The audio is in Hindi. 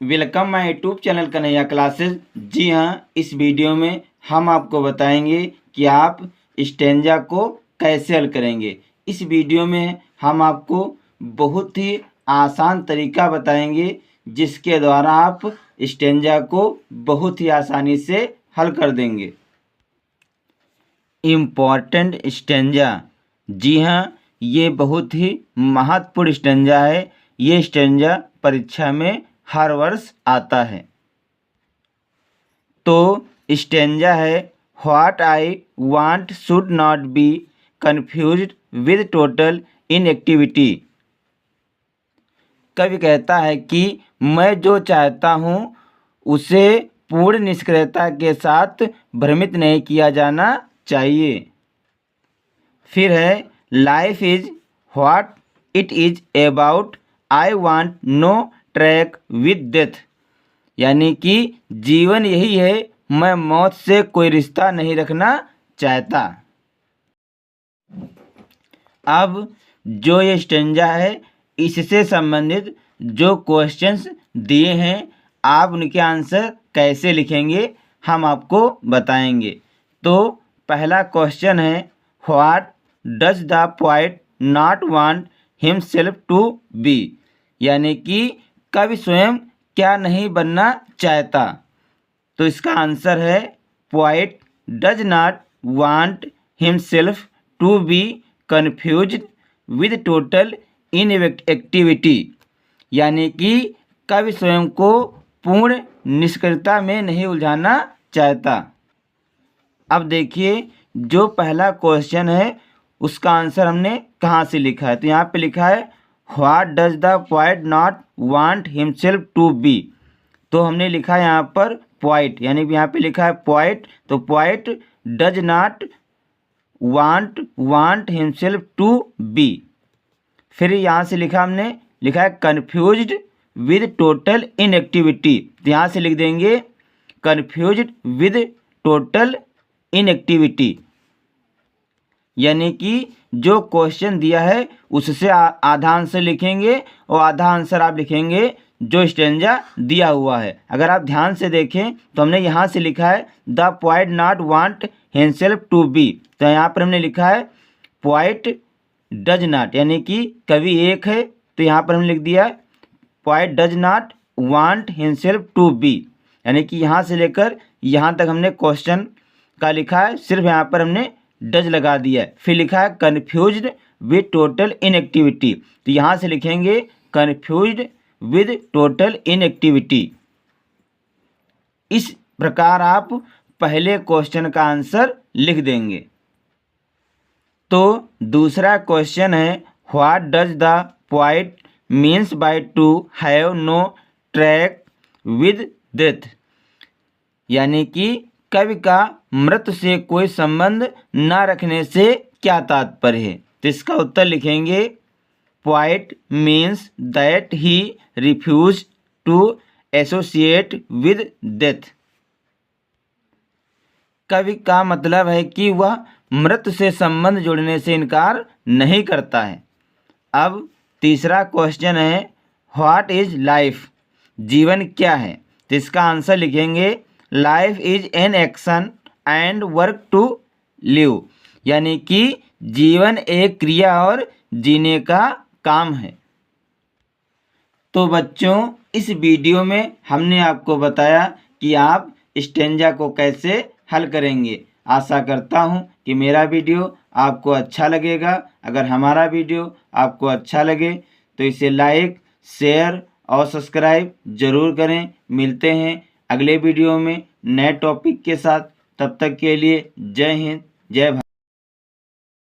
Welcome my YouTube channel Kanhaiya classes. जी हाँ, इस वीडियो में हम आपको बताएंगे कि आप स्टेंजा को कैसे हल करेंगे। इस वीडियो में हम आपको बहुत ही आसान तरीका बताएंगे जिसके द्वारा आप स्टेंजा को बहुत ही आसानी से हल कर देंगे। इम्पॉर्टेंट स्टेंजा, जी हाँ, ये बहुत ही महत्वपूर्ण स्टेंजा है। ये स्टेंजा परीक्षा में हर वर्ष आता है। तो स्टेंजा है, what I want should not be confused with total inactivity. कवि कहता है कि मैं जो चाहता हूँ उसे पूर्ण निष्क्रियता के साथ भ्रमित नहीं किया जाना चाहिए। फिर है, life is what it is about, I want no track with death. यानी कि जीवन यही है, मैं मौत से कोई रिश्ता नहीं रखना चाहता। अब जो ये स्टेंजा है, इससे संबंधित जो क्वेश्चंस दिए हैं, आप उनके आंसर कैसे लिखेंगे हम आपको बताएंगे। तो पहला क्वेश्चन है, what does the poet not want himself to be. यानी कि कवि स्वयं क्या नहीं बनना चाहता। तो इसका आंसर है, poet does not want himself to be confused with total inactivity. यानी कि कवि स्वयं को पूर्ण निष्क्रियता में नहीं उलझाना चाहता। अब देखिए, जो पहला क्वेश्चन है उसका आंसर हमने कहाँ से लिखा है। तो यहाँ पे लिखा है, what does the poet not want himself to be. तो हमने लिखा है यहाँ पर पोएट, यानी यहाँ पे लिखा है पोएट। तो poet does not want himself to be. फिर यहाँ से हमने लिखा है कन्फ्यूज्ड विद टोटल इनएक्टिविटी। तो यहाँ से लिख देंगे कन्फ्यूज्ड विद टोटल इनएक्टिविटी। यानी कि जो क्वेश्चन दिया है उससे आधा आंसर लिखेंगे और आधा आंसर आप लिखेंगे जो स्टेंजा दिया हुआ है। अगर आप ध्यान से देखें तो हमने यहाँ से लिखा है the poet not want himself to be. तो यहाँ पर हमने लिखा है पोएट डज नॉट, यानी कि कवि एक है। तो यहाँ पर हमने लिख दिया poet does not want himself to be. यानी कि यहाँ से लेकर यहाँ तक हमने क्वेश्चन का लिखा है, सिर्फ यहाँ पर हमने डज लगा दिया है। फिर लिखा है कन्फ्यूज्ड विद टोटल इनएक्टिविटी। तो यहाँ से लिखेंगे कन्फ्यूज्ड विद टोटल इनएक्टिविटी। इस प्रकार आप पहले क्वेश्चन का आंसर लिख देंगे। तो दूसरा क्वेश्चन है, what does the poet means by to have no track with death. यानी कि कवि का मृत्यु से कोई संबंध न रखने से क्या तात्पर्य है। तो इसका उत्तर लिखेंगे, poet means that he refuse to associate with death. कवि का मतलब है कि वह मृत्यु से संबंध जोड़ने से इनकार नहीं करता है। अब तीसरा क्वेश्चन है, व्हाट इज लाइफ। जीवन क्या है। तो इसका आंसर लिखेंगे, life is an action and work to live. यानी कि जीवन एक क्रिया और जीने का काम है। तो बच्चों, इस वीडियो में हमने आपको बताया कि आप स्टेंजा को कैसे हल करेंगे। आशा करता हूँ कि मेरा वीडियो आपको अच्छा लगेगा। अगर हमारा वीडियो आपको अच्छा लगे तो इसे लाइक, शेयर और सब्सक्राइब ज़रूर करें। मिलते हैं अगले वीडियो में नए टॉपिक के साथ। तब तक के लिए जय हिंद, जय भारत।